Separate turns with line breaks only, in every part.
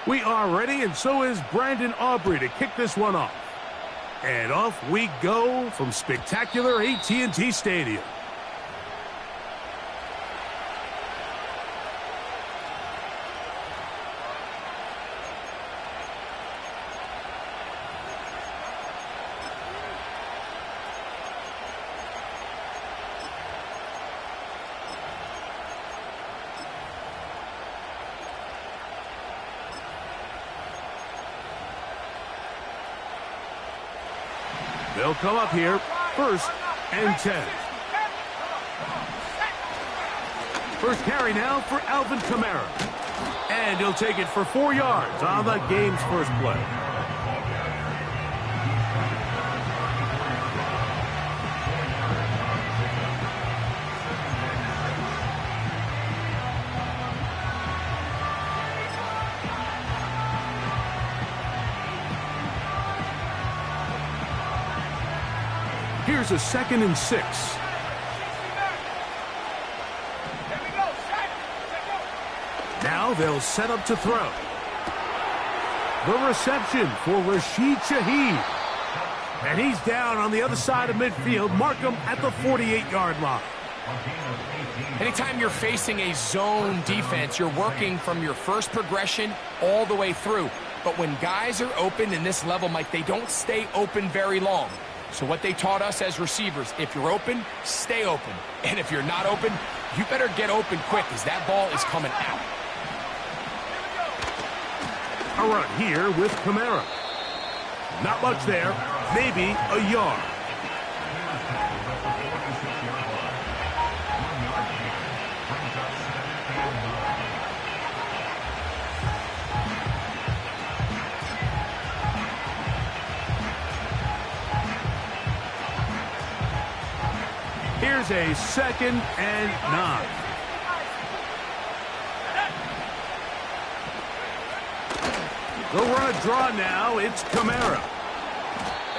We are ready, and so is Brandon Aubrey to kick this one off. And off we go from spectacular AT&T Stadium. They'll come up here, 1st and 10. First carry now for Alvin Kamara. And he'll take it for 4 yards on the game's first play. Here's a 2nd and 6. Now they'll set up to throw. The reception for Rashid Shaheed. And he's down on the other side of midfield. Mark him at the 48-yard line.
Anytime you're facing a zone defense, you're working from your first progression all the way through. But when guys are open in this level, Mike, they don't stay open very long. So what they taught us as receivers, if you're open, stay open. And if you're not open, you better get open quick as that ball is coming out.
A run here with Kamara. Not much there, maybe a yard. Here's a 2nd and 9. They'll run a draw now. It's Kamara.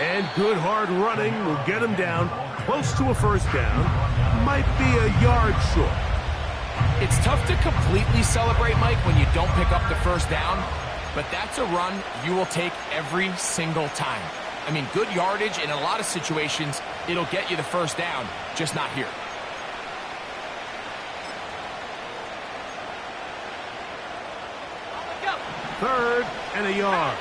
And good hard running will get him down close to a 1st down. Might be a yard short.
It's tough to completely celebrate, Mike, when you don't pick up the 1st down. But that's a run you will take every single time. I mean, good yardage in a lot of situations, it'll get you the 1st down, just not here.
Third and a yard.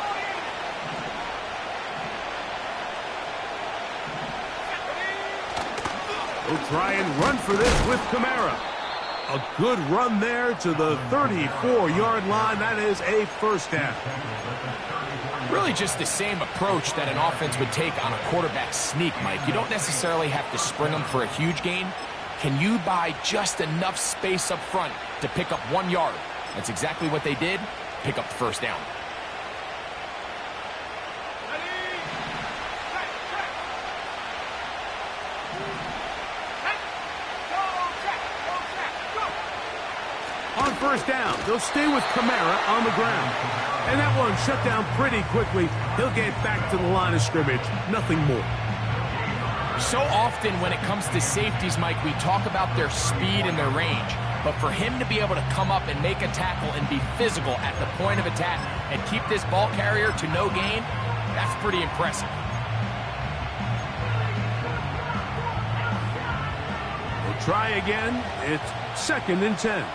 We'll try and run for this with Kamara. A good run there to the 34-yard line. That is a 1st down.
Really just the same approach that an offense would take on a quarterback sneak, Mike. You don't necessarily have to sprint them for a huge gain. Can you buy just enough space up front to pick up 1 yard? That's exactly what they did. Pick up the 1st down.
On 1st down, they'll stay with Kamara on the ground. And that one shut down pretty quickly. He'll get back to the line of scrimmage. Nothing more.
So often when it comes to safeties, Mike, we talk about their speed and their range. But for him to be able to come up and make a tackle and be physical at the point of attack and keep this ball carrier to no gain, that's pretty impressive.
We'll try again. It's 2nd and 10.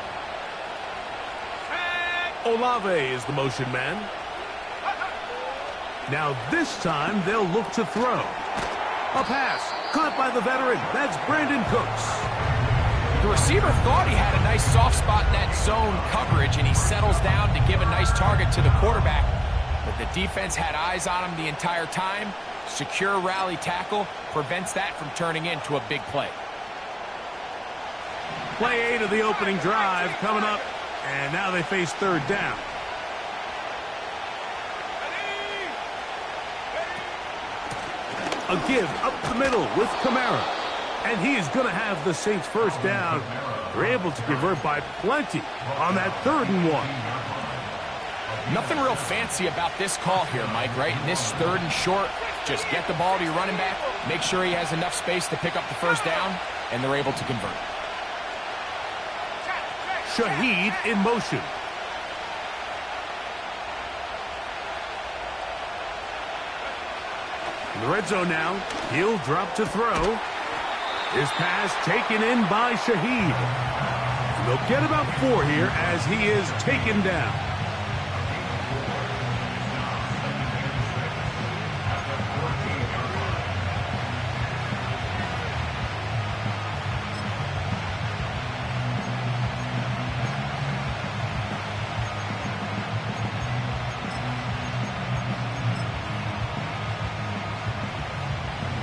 Olave is the motion man. Now this time they'll look to throw. A pass caught by the veteran. That's Brandon Cooks.
The receiver thought he had a nice soft spot in that zone coverage, and he settles down to give a nice target to the quarterback. But the defense had eyes on him the entire time. Secure rally tackle prevents that from turning into a big play.
Play 8 of the opening drive coming up, and now they face 3rd down. A give up the middle with Kamara. And he is going to have the Saints 1st down. They're able to convert by plenty on that 3rd and 1.
Nothing real fancy about this call here, Mike, right? In this 3rd and short, just get the ball to your running back, make sure he has enough space to pick up the first down, and they're able to convert.
Shaheed in motion. In the red zone now, he'll drop to throw. His pass taken in by Shaheed. And they'll get about 4 here as he is taken down.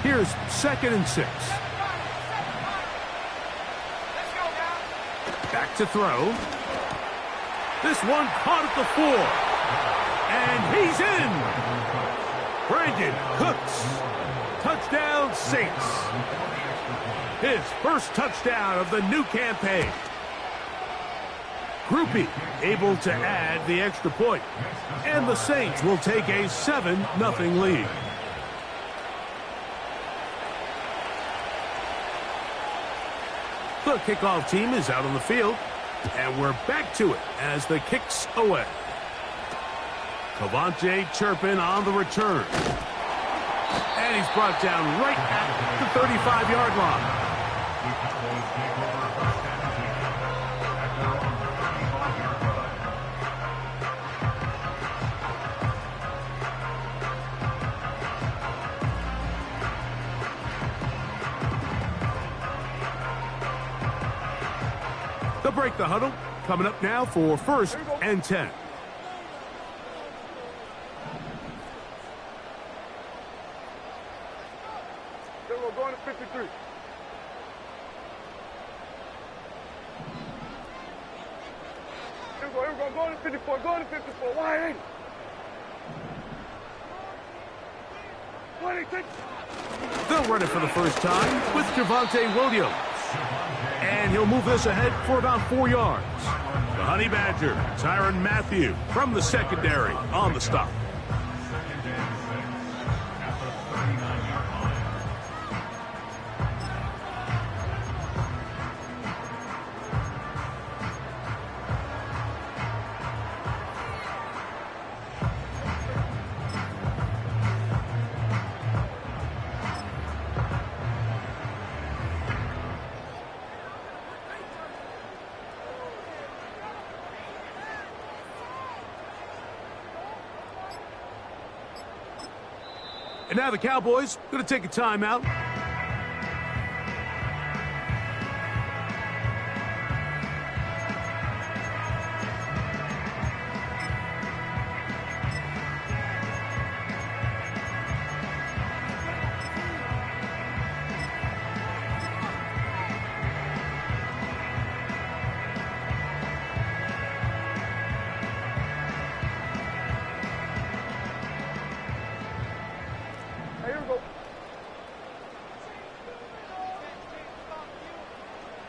Here's 2nd and 6. Back to throw. This one caught at the 4. And he's in. Brandon Cooks. Touchdown Saints. His first touchdown of the new campaign. Groupie able to add the extra point. And the Saints will take a 7-0 lead. The kickoff team is out on the field, and we're back to it as the kick's away. Cavante Turpin on the return. And he's brought down right at the 35-yard line. They'll break the huddle. Coming up now for 1st and 10.
We're going to 53. Here we go, go to 54, go to 54. Why ain't it?
They'll run it for the first time with Javonte Williams. And he'll move this ahead for about 4 yards. The Honey Badger, Tyrann Mathieu from the secondary on the stop. And now the Cowboys going to take a timeout.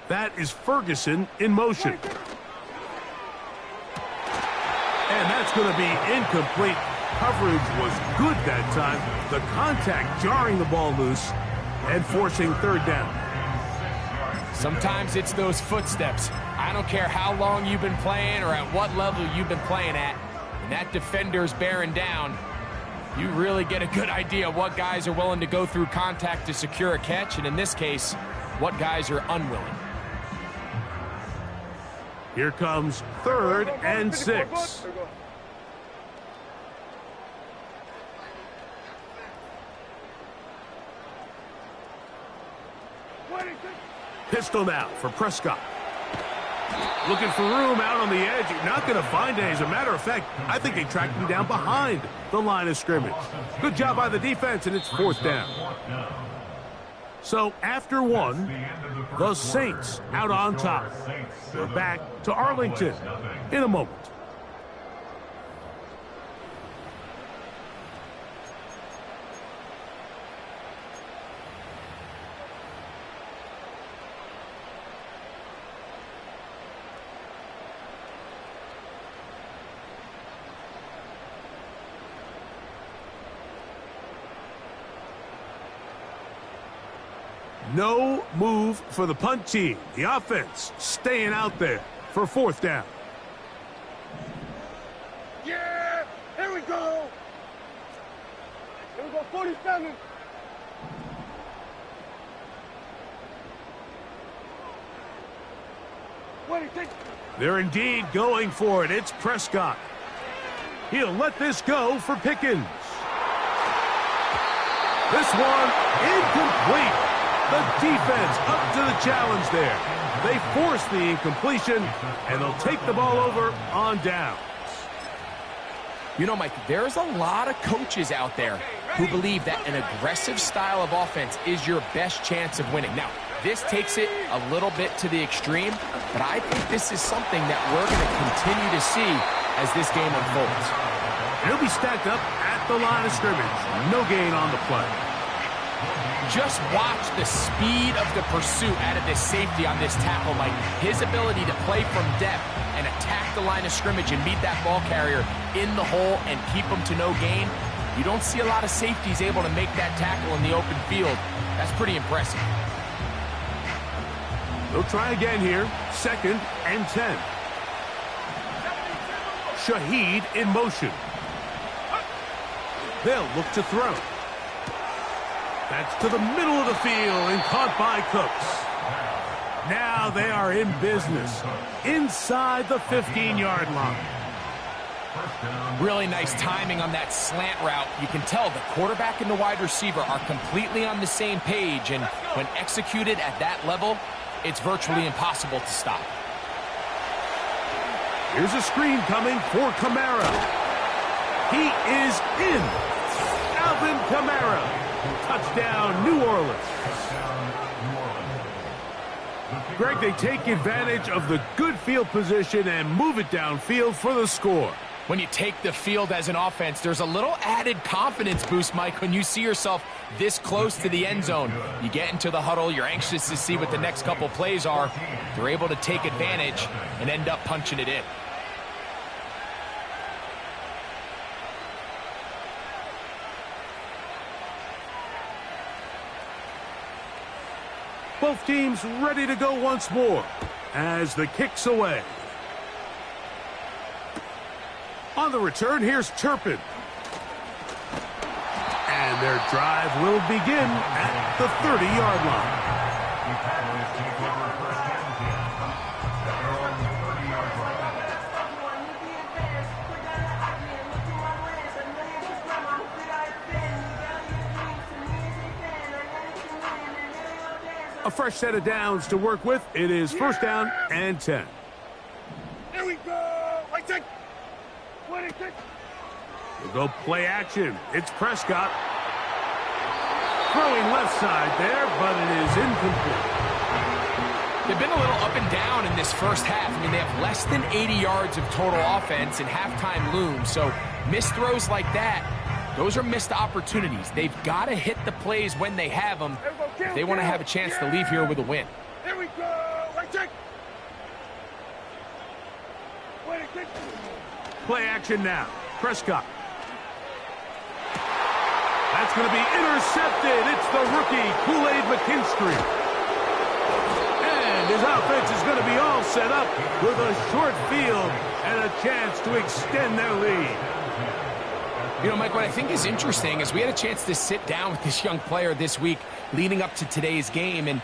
That is Ferguson in motion. And that's going to be incomplete. Coverage was good that time. The contact jarring the ball loose and forcing 3rd down.
Sometimes it's those footsteps. I don't care how long you've been playing or at what level you've been playing at. When that defender's bearing down, you really get a good idea of what guys are willing to go through contact to secure a catch, and in this case, what guys are unwilling.
Here comes 3rd and 6. Pistol now for Prescott. Looking for room out on the edge. You're not going to find it. As a matter of fact, I think they tracked him down behind the line of scrimmage. Good job by the defense, and it's 4th down. So after 1, the Saints out on top. We're back to Arlington in a moment. No move for the punt team. The offense staying out there for 4th down.
Yeah! Here we go! Here we go, 47. What do you think?
They're indeed going for it. It's Prescott. He'll let this go for Pickens. This one incomplete. The defense up to the challenge there. They force the incompletion, and they'll take the ball over on downs.
You know, Mike, there's a lot of coaches out there who believe that an aggressive style of offense is your best chance of winning. Now, this takes it a little bit to the extreme, but I think this is something that we're going to continue to see as this game unfolds.
He'll be stacked up at the line of scrimmage. No gain on the play.
Just watch the speed of the pursuit out of this safety on this tackle, Mike. His ability to play from depth and attack the line of scrimmage and meet that ball carrier in the hole and keep him to no gain. You don't see a lot of safeties able to make that tackle in the open field. That's pretty impressive.
They'll try again here. 2nd and 10. Shaheed in motion. They'll look to throw. That's to the middle of the field and caught by Cooks. Now they are in business inside the 15-yard line.
Really nice timing on that slant route. You can tell the quarterback and the wide receiver are completely on the same page, and when executed at that level, it's virtually impossible to stop.
Here's a screen coming for Kamara. He is in. Alvin Kamara. Touchdown, New Orleans. Greg, they take advantage of the good field position and move it downfield for the score.
When you take the field as an offense, there's a little added confidence boost, Mike, when you see yourself this close to the end zone. You get into the huddle, you're anxious to see what the next couple plays are. They're able to take advantage and end up punching it in.
Both teams ready to go once more as the kick's away. On the return, here's Turpin. And their drive will begin at the 30-yard line. A fresh set of downs to work with. It is 1st down and 10.
Here we go! Right take! 26!
We'll go play action. It's Prescott. Throwing left side there, but it is incomplete.
They've been a little up and down in this first half. I mean, they have less than 80 yards of total offense and halftime looms. So missed throws like that, those are missed opportunities. They've got to hit the plays when they have them if they want to have a chance to leave here with a win.
Here we go! Right check!
Play action now. Prescott. That's going to be intercepted. It's the rookie, Kool-Aid McKinstry. And his offense is going to be all set up with a short field and a chance to extend their lead.
You know, Mike, what I think is interesting is we had a chance to sit down with this young player this week leading up to today's game, and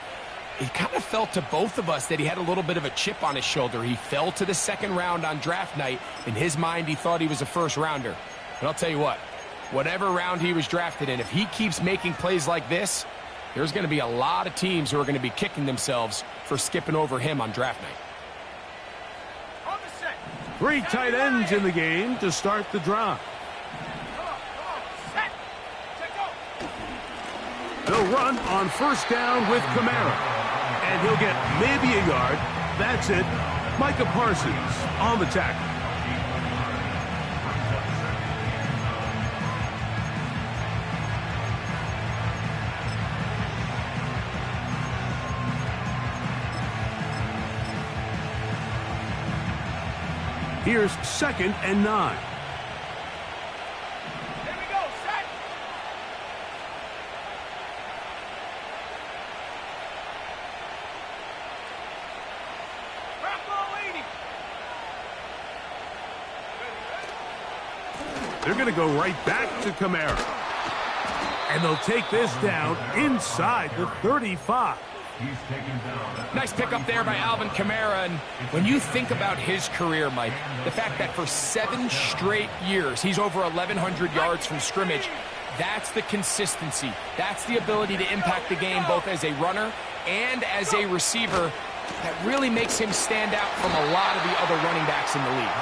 it kind of felt to both of us that he had a little bit of a chip on his shoulder. He fell to the 2nd round on draft night. In his mind, he thought he was a 1st rounder. But I'll tell you what, whatever round he was drafted in, if he keeps making plays like this, there's going to be a lot of teams who are going to be kicking themselves for skipping over him on draft night.
3 tight ends in the game to start the drive. They'll run on 1st down with Kamara. And he'll get maybe a yard. That's it. Micah Parsons on the tackle. Here's 2nd and 9. They're going to go right back to Kamara. And they'll take this down inside the 35.
Nice pickup there by Alvin Kamara. And when you think about his career, Mike, the fact that for 7 straight years he's over 1,100 yards from scrimmage, that's the consistency. That's the ability to impact the game both as a runner and as a receiver that really makes him stand out from a lot of the other running backs in the league.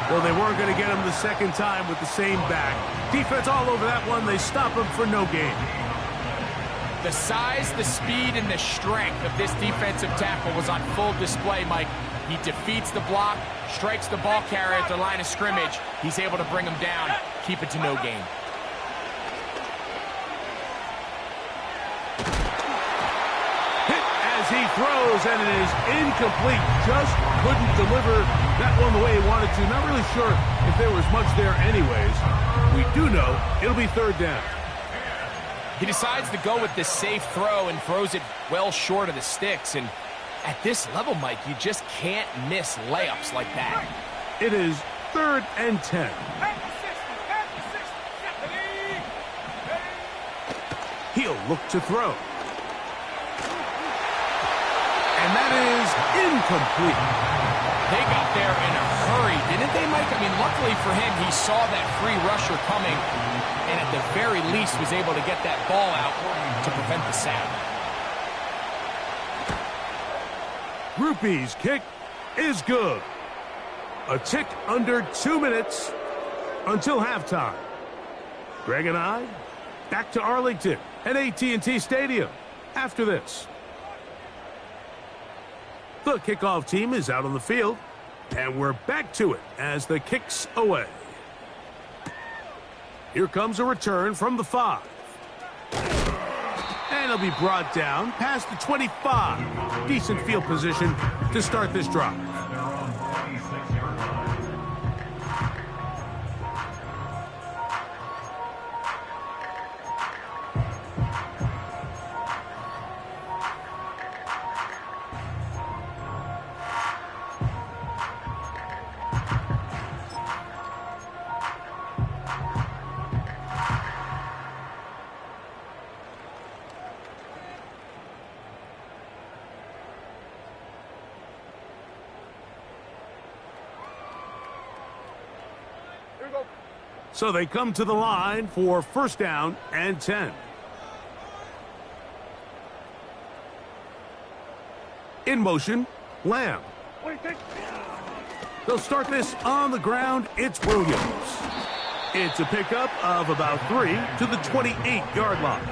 Well, they weren't going to get him the second time with the same back. Defense all over that one. They stop him for no gain.
The size, the speed, and the strength of this defensive tackle was on full display, Mike. He defeats the block, strikes the ball carrier at the line of scrimmage. He's able to bring him down, keep it to no gain.
He throws, and it is incomplete. Just couldn't deliver that one the way he wanted to. Not really sure if there was much there anyways. We do know it'll be third down.
He decides to go with the safe throw and throws it well short of the sticks. And at this level, Mike, you just can't miss layups like that.
It is 3rd and 10. He'll look to throw. And that is incomplete.
They got there in a hurry, didn't they, Mike? I mean, luckily for him, he saw that free rusher coming and at the very least was able to get that ball out to prevent the sack.
Groupie's kick is good. A tick under 2 minutes until halftime. Greg and I back to Arlington at AT&T Stadium after this. The kickoff team is out on the field, and we're back to it as the kick's away. Here comes a return from the 5. And it'll be brought down past the 25. Decent field position to start this drive. So they come to the line for 1st down and 10. In motion, Lamb. They'll start this on the ground. It's Williams. It's a pickup of about 3 to the 28-yard line.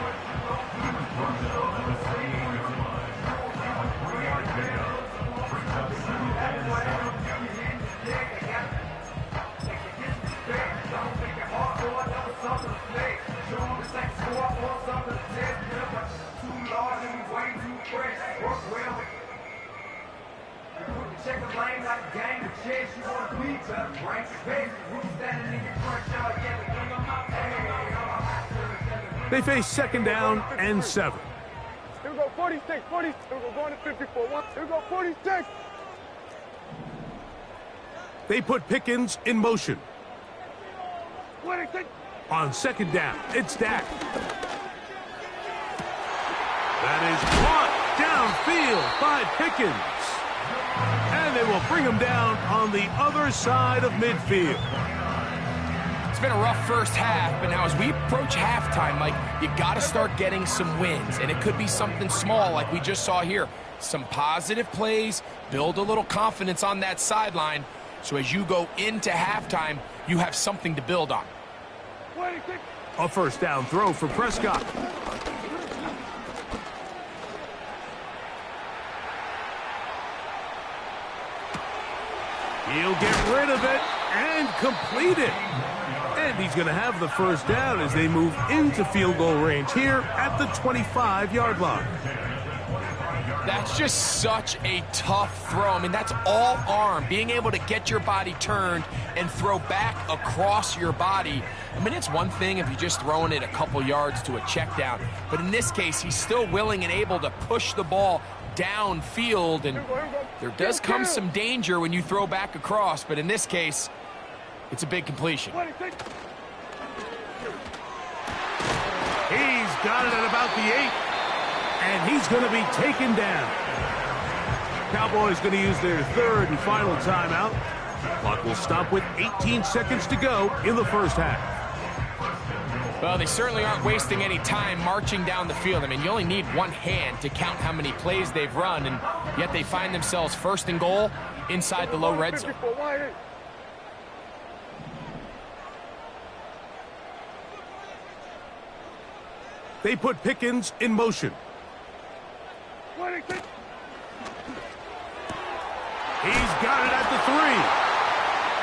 They face 2nd down and 7.
Here we go, 46, 40. Here we go, going to 54. Here we go, 46.
They put Pickens in motion.
26.
On 2nd down, it's Dak. That is caught downfield by Pickens. And they will bring him down on the other side of midfield.
It's been a rough first half, but now as we approach halftime, Mike, you got to start getting some wins. And it could be something small like we just saw here. Some positive plays, build a little confidence on that sideline. So as you go into halftime, you have something to build on.
A 1st down throw for Prescott. He'll get rid of it and complete it. And he's going to have the 1st down as they move into field goal range here at the 25-yard line.
That's just such a tough throw. I mean, that's all arm, being able to get your body turned and throw back across your body. I mean, it's one thing if you're just throwing it a couple yards to a check down, but in this case, he's still willing and able to push the ball downfield, and there does come some danger when you throw back across, but in this case, it's a big completion.
He's got it at about the 8, and he's going to be taken down. Cowboys going to use their third and final timeout. Clock will stop with 18 seconds to go in the first half.
Well, they certainly aren't wasting any time marching down the field. I mean, you only need one hand to count how many plays they've run, and yet they find themselves first and goal inside the low red zone.
They put Pickens in motion. He's got it at the 3.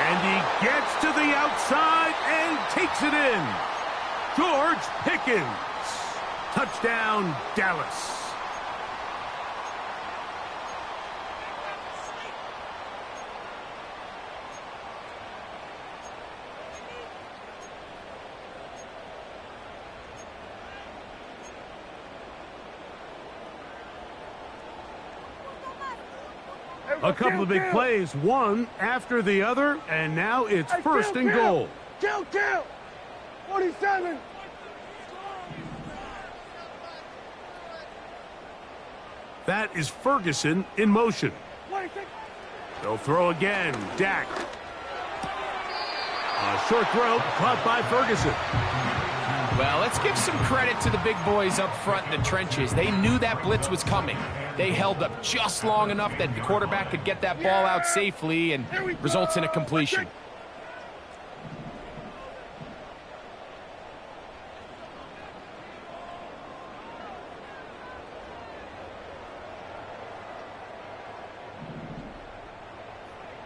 And he gets to the outside and takes it in. George Pickens. Touchdown, Dallas. A couple of big plays, one after the other, and now it's first and goal.
Kill! 47!
That is Ferguson in motion. They'll throw again. Dak. A short throw caught by Ferguson.
Well, let's give some credit to the big boys up front in the trenches. They knew that blitz was coming. They held up just long enough that the quarterback could get that ball out safely and results in a completion.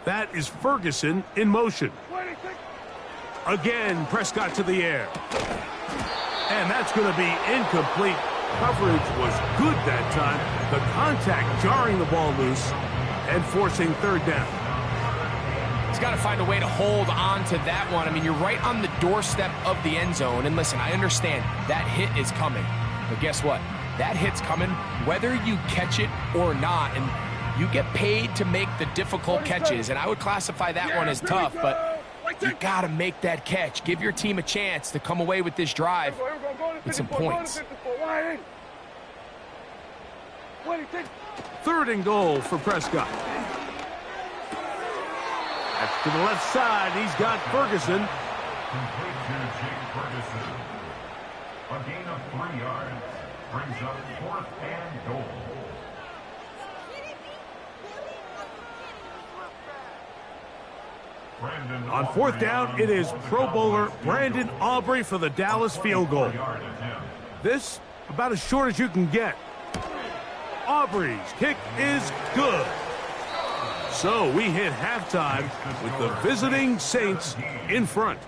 That is Ferguson in motion. Again, Prescott to the air. And that's going to be incomplete. Coverage was good that time. The contact jarring the ball loose and forcing third down.
He's got to find a way to hold on to that one. I mean, you're right on the doorstep of the end zone. And listen, I understand that hit is coming. But guess what? That hit's coming whether you catch it or not. And you get paid to make the difficult catches. And I would classify that one as tough, but you got to make that catch. Give your team a chance to come away with this drive with some points.
Third and goal for Prescott. That's to the left side. He's got Ferguson.
A gain of 3 yards brings up 4th and goal.
On 4th down, it is Pro Bowler Brandon Aubrey for the Dallas field goal. This about as short as you can get. Aubrey's kick is good. So we hit halftime with the visiting Saints in front.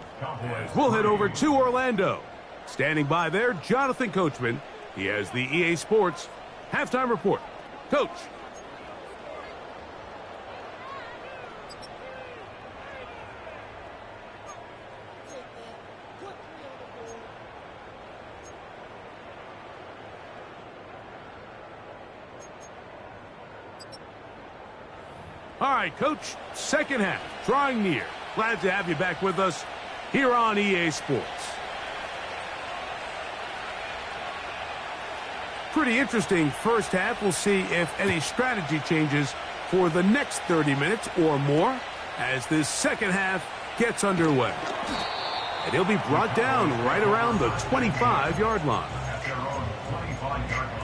We'll head over to Orlando. Standing by there, Jonathan Coachman. He has the EA Sports halftime report. Coach. All right, Coach, second half, drawing near. Glad to have you back with us here on EA Sports. Pretty interesting first half. We'll see if any strategy changes for the next 30 minutes or more as this second half gets underway. And he'll be brought down right around the 25-yard line.
At their own 25-yard line.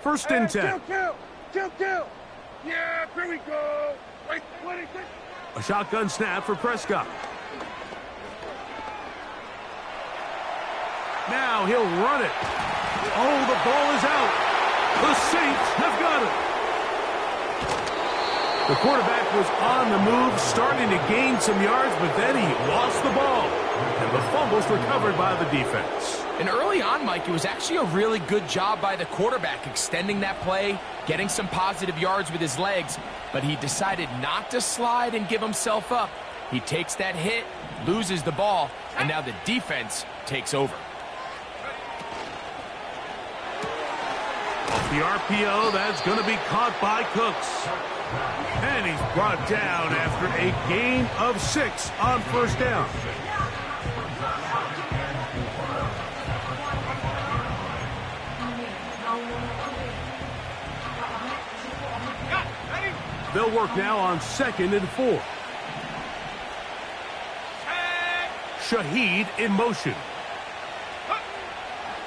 First and 10.
Kill! Yeah, here we go. Wait,
A shotgun snap for Prescott. Now he'll run it. Oh, the ball is out. The Saints have got it. The quarterback was on the move, starting to gain some yards, but then he lost the ball. And the fumble almost recovered by the defense.
And early on, Mike, it was actually a really good job by the quarterback extending that play, getting some positive yards with his legs, but he decided not to slide and give himself up. He takes that hit, loses the ball, and now the defense takes over.
Off the RPO, that's going to be caught by Cooks. And he's brought down after a gain of 6 on first down. They'll work now on 2nd and 4. Shaheed in motion.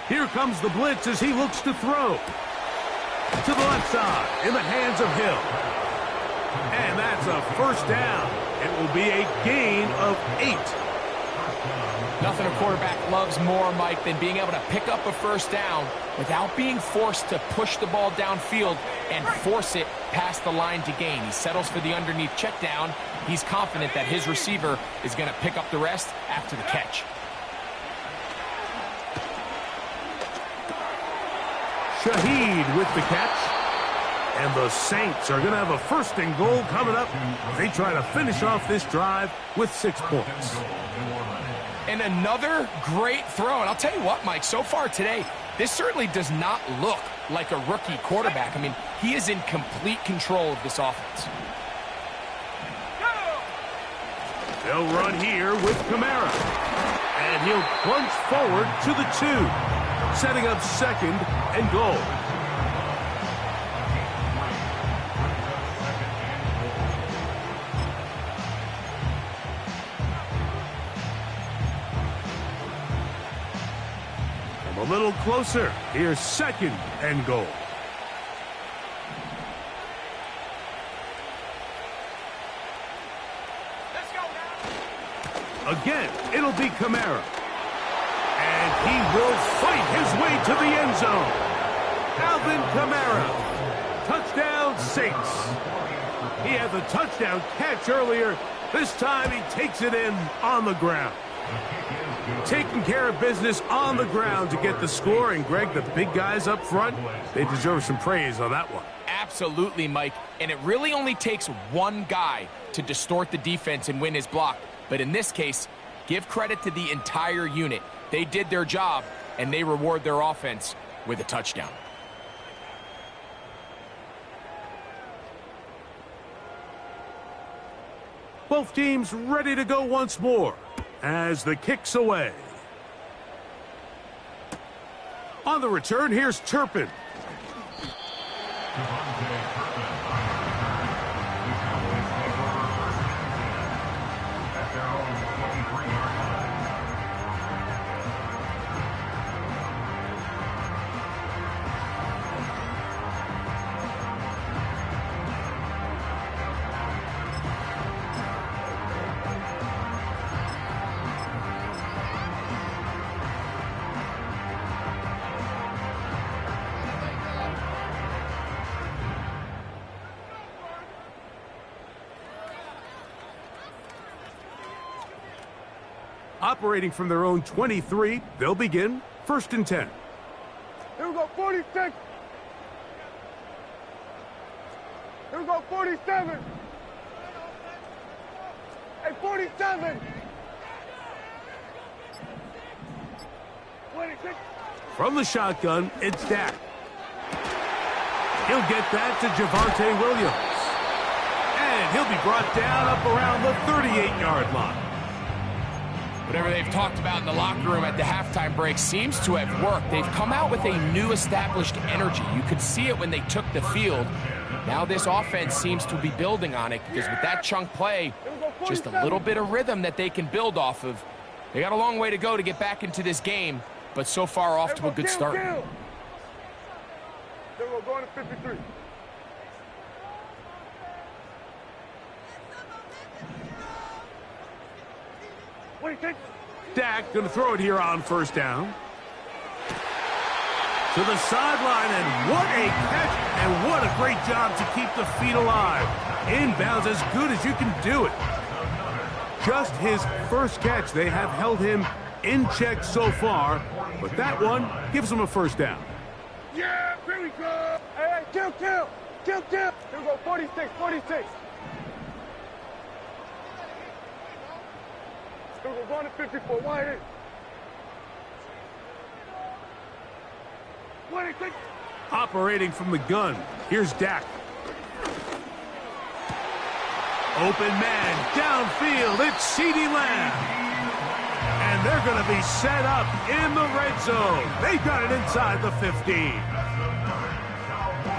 Here comes the blitz as he looks to throw. To the left side, in the hands of Hill. And that's a first down. It will be a gain of 8.
Nothing a quarterback loves more, Mike, than being able to pick up a first down without being forced to push the ball downfield and force it past the line to gain. He settles for the underneath check down. He's confident that his receiver is going to pick up the rest after the catch.
Shaheed with the catch. And the Saints are going to have a 1st and goal coming up. They try to finish off this drive with 6 points.
And another great throw. And I'll tell you what, Mike, so far today, this certainly does not look like a rookie quarterback. I mean, he is in complete control of this offense.
They'll run here with Kamara. And he'll plunge forward to the 2, setting up 2nd and goal. A little closer. Here's 2nd and goal.
Let's go now.
Again, it'll be Kamara. And he will fight his way to the end zone. Alvin Kamara. Touchdown, Saints. He had the touchdown catch earlier. This time he takes it in on the ground. Taking care of business on the ground to get the score. And, Greg, the big guys up front, they deserve some praise on that one.
Absolutely, Mike. And it really only takes one guy to distort the defense and win his block. But in this case, give credit to the entire unit. They did their job, and they reward their offense with a touchdown.
Both teams ready to go once more as the kick's away. On the return, here's Turpin. Operating from their own 23, they'll begin 1st and 10.
Here we go, 46. Here we go, 47. Hey, 47. 26.
From the shotgun, it's Dak. He'll get that to Javonte Williams. And he'll be brought down up around the 38-yard line.
Whatever they've talked about in the locker room at the halftime break seems to have worked. They've come out with a new established energy. You could see it when they took the field. Now this offense seems to be building on it because with that chunk play, just a little bit of rhythm that they can build off of. They got a long way to go to get back into this game, but so far off to a good start.
Then we're going to 53.
Dak going to throw it here on 1st down. To the sideline, and what a catch, and what a great job to keep the feet alive. Inbounds as good as you can do it. Just his first catch. They have held him in check so far, but that one gives them a first down.
Yeah, here we go. Hey, kill. Here we go, 46. Here we go, going to 54, wide in. 26.
Operating from the gun, here's Dak. Open man, downfield, it's CeeDee Lamb. And they're going to be set up in the red zone. They've got it inside the 15.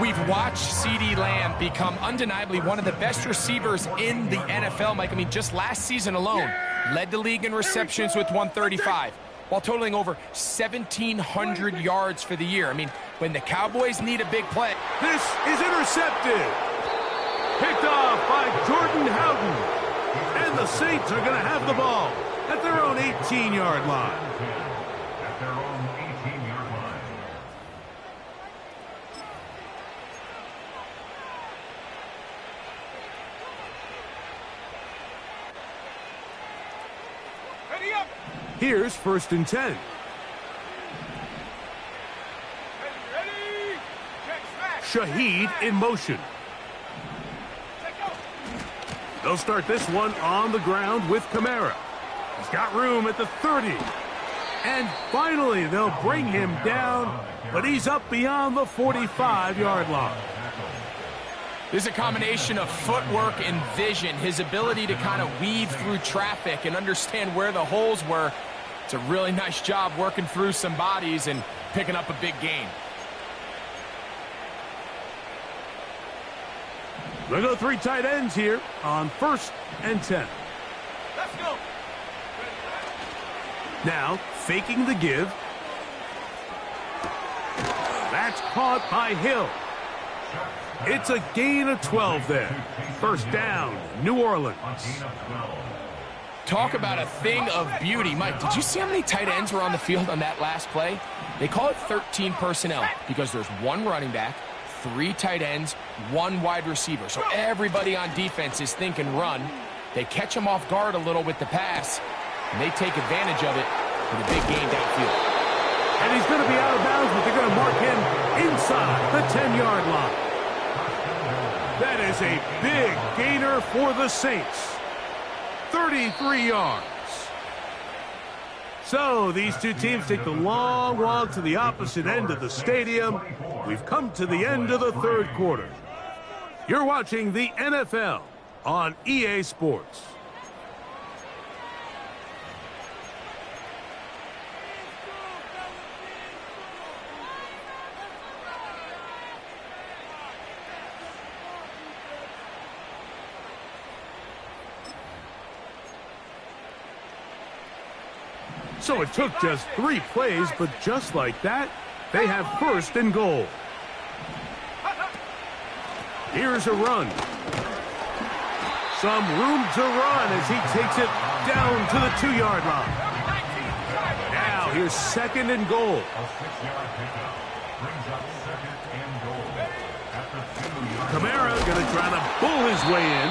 We've watched CeeDee Lamb become undeniably one of the best receivers in the NFL, Mike. I mean, just last season alone, led the league in receptions with 135, while totaling over 1,700 yards for the year. I mean, when the Cowboys need a big play.
This is intercepted. Picked off by Jordan Howden. And the Saints are going to have the ball at their own 18-yard line.
At their own 18-yard line.
Ready up.
Here's 1st and 10.
Ready. Check, smash.
Shaheed in motion. They'll start this one on the ground with Kamara. He's got room at the 30. And finally, they'll bring him down, but he's up beyond the 45-yard line.
This is a combination of footwork and vision, his ability to kind of weave through traffic and understand where the holes were. It's a really nice job working through some bodies and picking up a big gain.
We'll go 3 tight ends here on 1st and 10.
Let's go.
Now, faking the give. That's caught by Hill. It's a gain of 12 there. 1st down, New Orleans.
Talk about a thing of beauty. Mike, did you see how many tight ends were on the field on that last play? They call it 13 personnel because there's 1 running back, 3 tight ends, 1 wide receiver. So everybody on defense is thinking run. They catch him off guard a little with the pass, and they take advantage of it with a big gain downfield.
And he's going to be out of bounds, but they're going to mark him inside the 10-yard line. That is a big gainer for the Saints. 33 yards. So these two teams take the long walk to the opposite end of the stadium. We've come to the end of the 3rd quarter. You're watching the NFL on EA Sports. So it took just 3 plays, but just like that, they have 1st and goal. Here's a run. Some room to run as he takes it down to the 2-yard line. Now here's 2nd and goal.
A 6-yard pickup brings up 2nd and goal. After 2 yards.
Kamara going to try to bull his way in.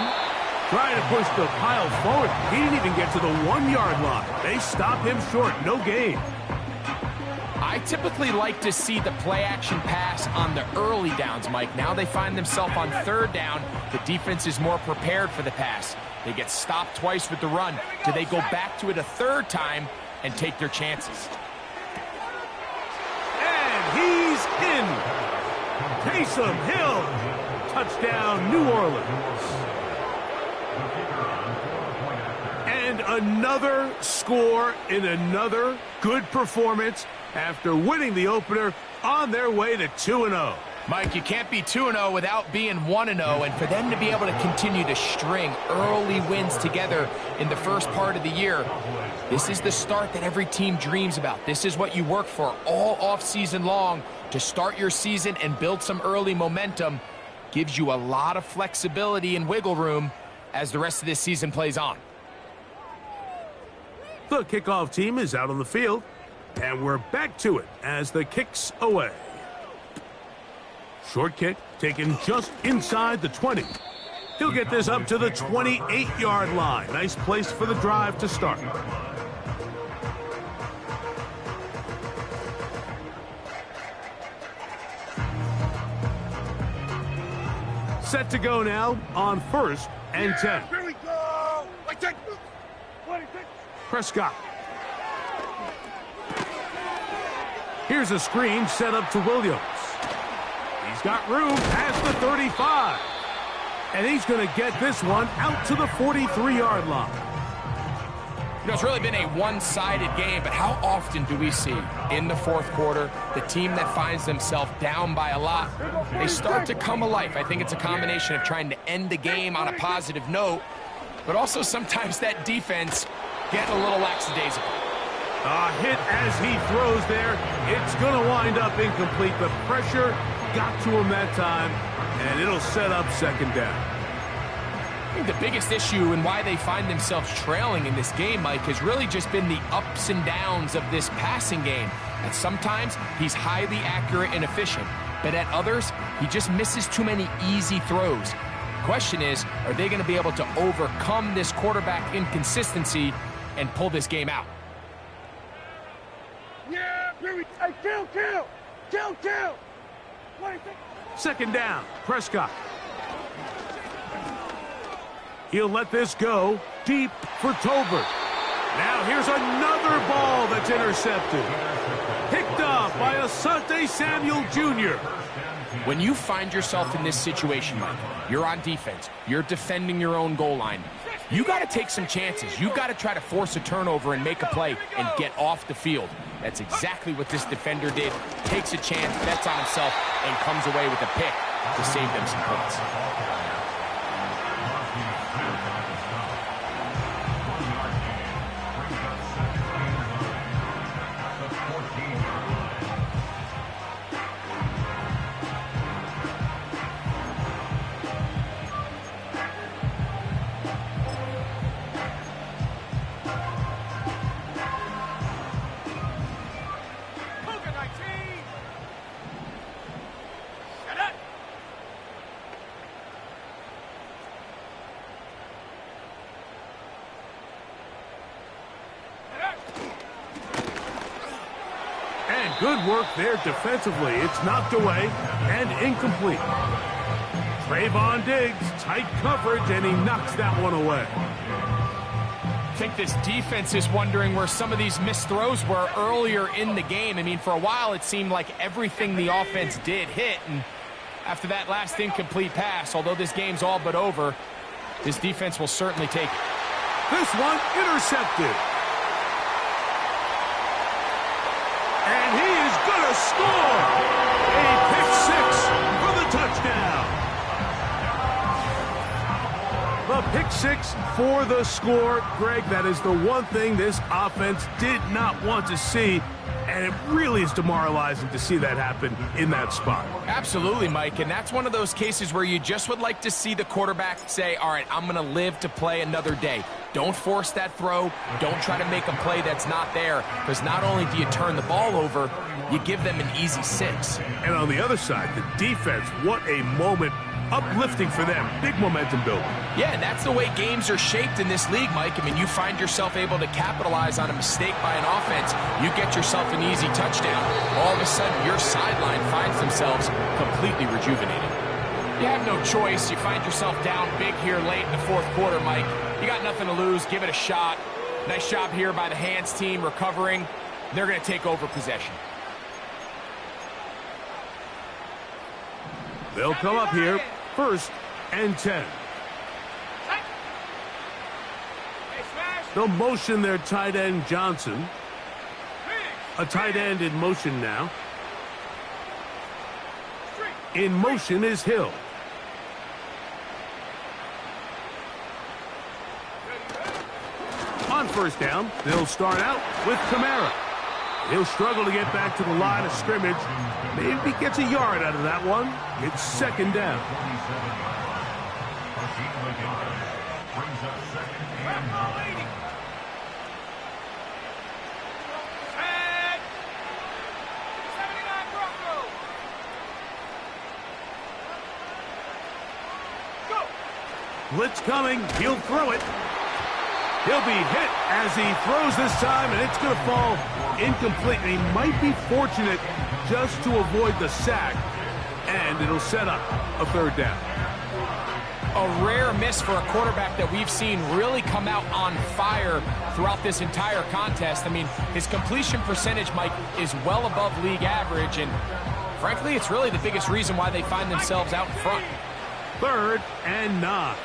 Trying to push the pile forward. He didn't even get to the 1-yard line. They stop him short. No gain.
I typically like to see the play-action pass on the early downs, Mike. Now they find themselves on 3rd down. The defense is more prepared for the pass. They get stopped twice with the run. Do they go back to it a 3rd time and take their chances?
And he's in. Taysom Hill. Touchdown, New Orleans. And another score in another good performance after winning the opener on their way to 2-0.
Mike, you can't be 2-0 without being 1-0, and for them to be able to continue to string early wins together in the first part of the year, this is the start that every team dreams about. This is what you work for all offseason long to start your season and build some early momentum. Gives you a lot of flexibility and wiggle room as the rest of this season plays on.
The kickoff team is out on the field, and we're back to it as the kick's away. Short kick taken just inside the 20. He'll get this up to the 28-yard line. Nice place for the drive to start. Set to go now on 1st and 10.
Here we go. Like that. 26.
Prescott. Here's a screen set up to Williams. He's got room past the 35. And he's going to get this one out to the 43-yard line.
You know, it's really been a one-sided game, but how often do we see in the fourth quarter the team that finds themselves down by a lot, they start to come alive? I think it's a combination of trying to end the game on a positive note, but also sometimes that defense getting a little lackadaisical.
A hit as he throws there. It's going to wind up incomplete. The pressure got to him that time, and it'll set up 2nd down.
I think the biggest issue and why they find themselves trailing in this game, Mike, has really just been the ups and downs of this passing game. And sometimes he's highly accurate and efficient, but at others, he just misses too many easy throws. Question is, are they going to be able to overcome this quarterback inconsistency and pull this game out?
Yeah, here we go. Hey, kill. 26.
2nd down, Prescott. He'll let this go deep for Tolbert. Now here's another ball that's intercepted. Picked up by Asante Samuel Jr.
When you find yourself in this situation, Mike, you're on defense, you're defending your own goal line, you got to take some chances. You got to try to force a turnover and make a play and get off the field. That's exactly what this defender did. Takes a chance, bets on himself, and comes away with a pick to save them some points.
Good work there defensively. It's knocked away and incomplete. Trayvon Diggs, tight coverage, and he knocks that one away.
I think this defense is wondering where some of these missed throws were earlier in the game. I mean, for a while, it seemed like everything the offense did hit. And after that last incomplete pass, although this game's all but over, this defense will certainly take it.
This one intercepted. And he is going to score! A pick-6 for the touchdown. The pick-6 for the score. Greg, that is the one thing this offense did not want to see, and it really is demoralizing to see that happen in that spot.
Absolutely, Mike, and that's one of those cases where you just would like to see the quarterback say, all right, I'm going to live to play another day. Don't force that throw. Don't try to make a play that's not there, because not only do you turn the ball over, you give them an easy 6.
And on the other side, the defense, what a moment. Uplifting for them. Big momentum building.
Yeah, and that's the way games are shaped in this league, Mike. I mean, you find yourself able to capitalize on a mistake by an offense. You get yourself an easy touchdown. All of a sudden, your sideline finds themselves completely rejuvenated. You have no choice. You find yourself down big here late in the fourth quarter, Mike. You got nothing to lose. Give it a shot. Nice job here by the hands team recovering. They're going to take over possession.
They'll come up here. 1st and 10. They'll motion their tight end Johnson. A tight end in motion now. In motion is Hill. On 1st down, they'll start out with Kamara. He'll struggle to get back to the line of scrimmage. Maybe gets a yard out of that one. It's 2nd down. Blitz coming. He'll throw it. He'll be hit as he throws this time, and it's going to fall incomplete. And he might be fortunate just to avoid the sack, and it'll set up a 3rd down.
a rare miss for a quarterback that we've seen really come out on fire throughout this entire contest. I mean, his completion percentage, Mike, is well above league average, and frankly, it's really the biggest reason why they find themselves out in front.
3rd and 9.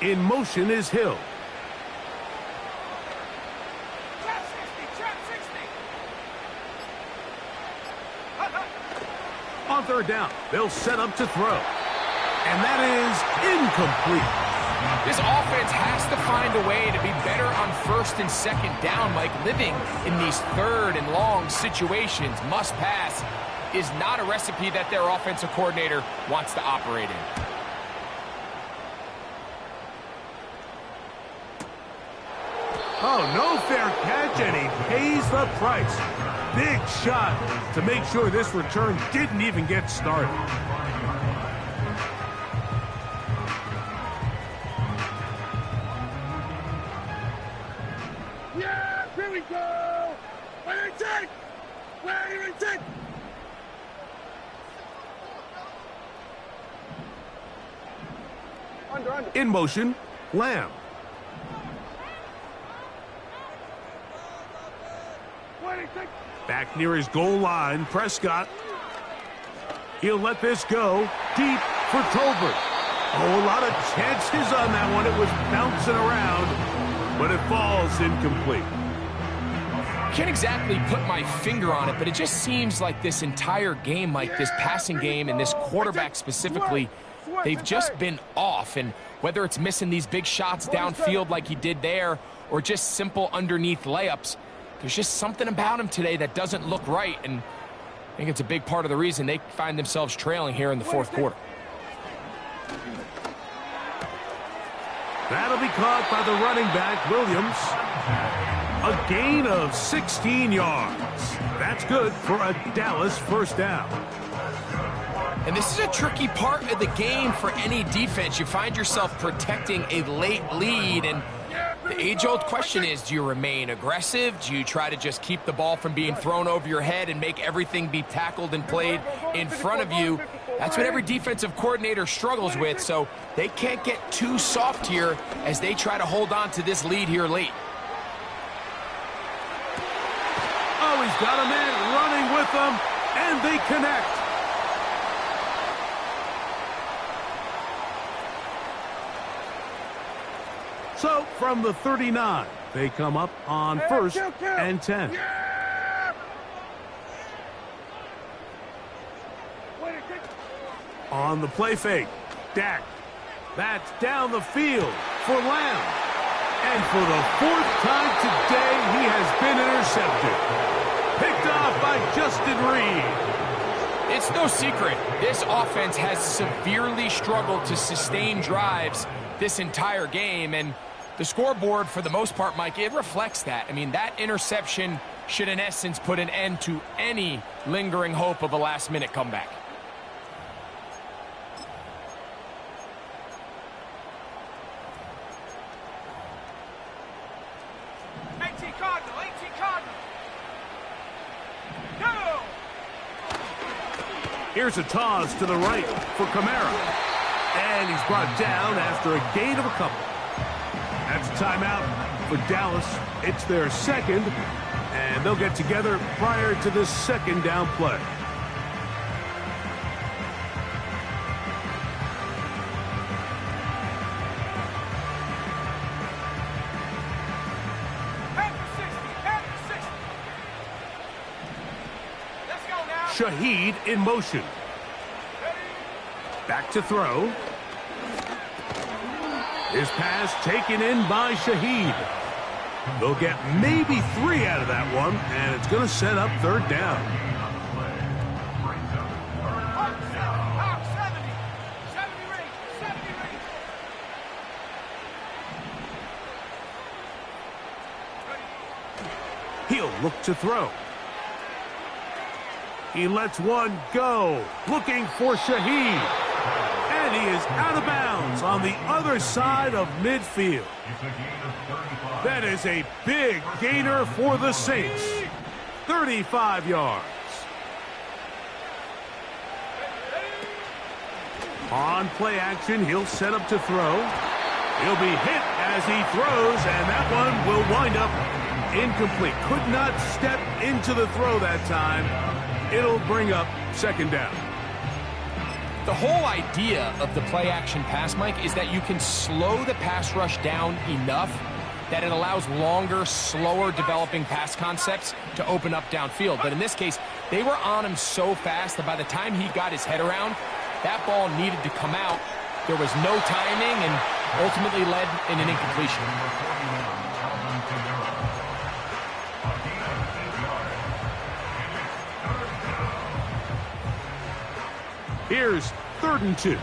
In motion is Hill. On 3rd down, they'll set up to throw. And that is incomplete.
This offense has to find a way to be better on 1st and 2nd down, Mike. Living in these 3rd and long situations, must pass, is not a recipe that their offensive coordinator wants to operate in.
Oh, no fair catch, and he pays the price. Big shot to make sure this return didn't even get started.
Yeah, here we go. Where you take? Where you take? Under.
In motion, Lamb. Back near his goal line, Prescott. He'll let this go deep for Tolbert. Oh, a lot of chances on that one. It was bouncing around, but it falls incomplete.
Can't exactly put my finger on it, but it just seems like this entire game, Mike, this passing game and this quarterback specifically, they've just been off. And whether it's missing these big shots downfield like he did there or just simple underneath layups, there's just something about him today that doesn't look right, and I think it's a big part of the reason they find themselves trailing here in the 4th quarter.
That'll be caught by the running back, Williams. A gain of 16 yards. That's good for a Dallas 1st down.
And this is a tricky part of the game for any defense. You find yourself protecting a late lead, and the age-old question is, do you remain aggressive? Do you try to just keep the ball from being thrown over your head and make everything be tackled and played in front of you? That's what every defensive coordinator struggles with, so they can't get too soft here as they try to hold on to this lead here late.
Oh, he's got a man running with them, and they connect. So, from the 39, they come up on 1st and 10. On the play fake, Dak. That's down the field for Lamb. And for the 4th time today, he has been intercepted. Picked off by Justin Reed.
It's no secret, this offense has severely struggled to sustain drives this entire game, and the scoreboard, for the most part, Mike, it reflects that. I mean, that interception should, in essence, put an end to any lingering hope of a last-minute comeback.
Here's a toss to the right for Kamara. And he's brought down after a gain of a couple. That's a timeout for Dallas. It's their 2nd, and they'll get together prior to this 2nd down play. Shaheed in motion. Back to throw. His pass taken in by Shaheed. They'll get maybe 3 out of that one, and it's going to set up 3rd down. He'll look to throw. He lets one go, looking for Shaheed. And he is out of bounds on the other side of midfield. That is a big gainer for the Saints. 35 yards. On play action, he'll set up to throw. He'll be hit as he throws, and that one will wind up incomplete. Could not step into the throw that time. It'll bring up second down.
The whole idea of the play action pass, Mike, is that you can slow the pass rush down enough that it allows longer, slower developing pass concepts to open up downfield. But in this case, they were on him so fast that by the time he got his head around, that ball needed to come out. There was no timing and ultimately led in an incompletion.
Here's 3rd and 2.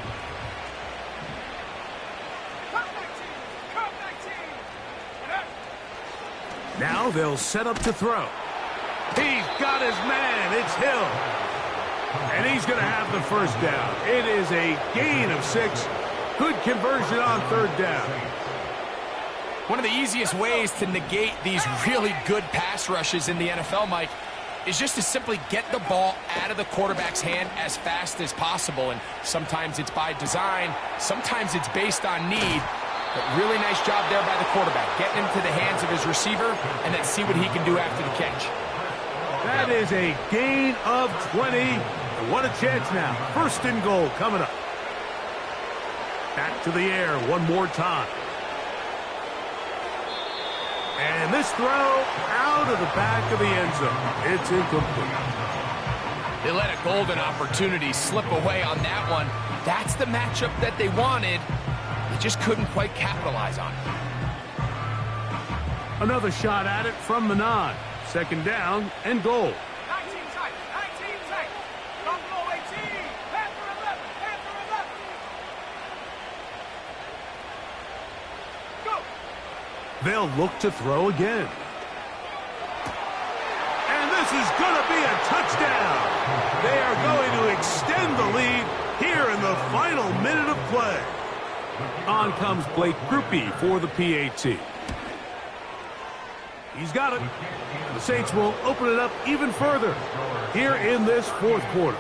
Now they'll set up to throw. He's got his man. It's Hill. And he's going to have the first down. It is a gain of 6. Good conversion on 3rd down.
One of the easiest ways to negate these really good pass rushes in the NFL, Mike, is just to simply get the ball out of the quarterback's hand as fast as possible. And sometimes it's by design, sometimes it's based on need. But really nice job there by the quarterback, getting him to the hands of his receiver, and then see what he can do after the catch.
That is a gain of 20. And what a chance now. 1st and goal coming up. Back to the air one more time. And this throw out of the back of the end zone. It's incomplete.
They let a golden opportunity slip away on that one. That's the matchup that they wanted. They just couldn't quite capitalize on it.
Another shot at it from the 9. 2nd down and goal.
19 tight. 19 tight. Don't go 18. Panther 11. Panther 11. Go.
They'll look to throw again. And this is going to be a touchdown. They are going to extend the lead here in the final minute of play. On comes Blake Grupe for the PAT. He's got it. The Saints will open it up even further here in this 4th quarter.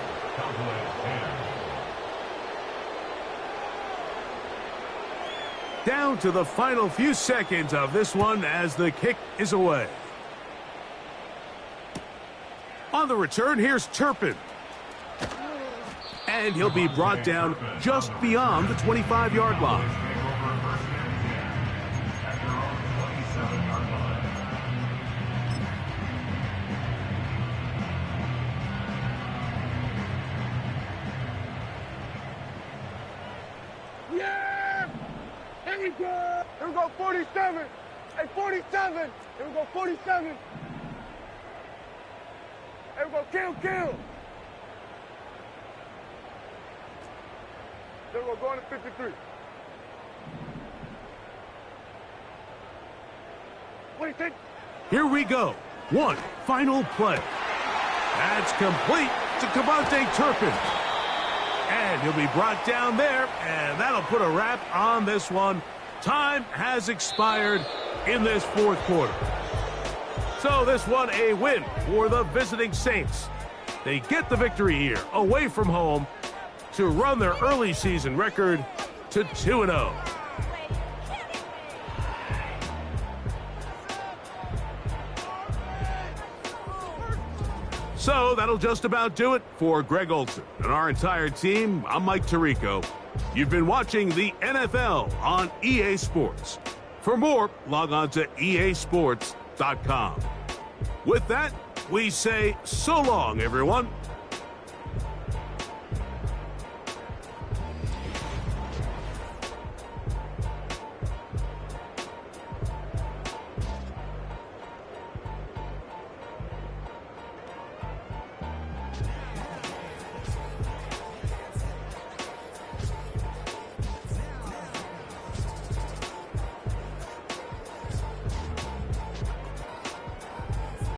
Down to the final few seconds of this one as the kick is away. On the return, here's Turpin. And he'll be brought down just beyond the 25-yard line.
Yeah! Here we go! Here we go, 47! Hey, 47! Here we go, 47! Here we go, kill! Then we're going to 53. What do you think?
Here we go. One final play. That's complete to Cavante Turpin. And he'll be brought down there, and that'll put a wrap on this one. Time has expired in this 4th quarter. So this one a win for the visiting Saints. They get the victory here away from home to run their early season record to 2-0. So that'll just about do it for Greg Olson and our entire team. I'm Mike Tirico. You've been watching the NFL on EA Sports. For more, log on to easports.com. With that, we say so long, everyone.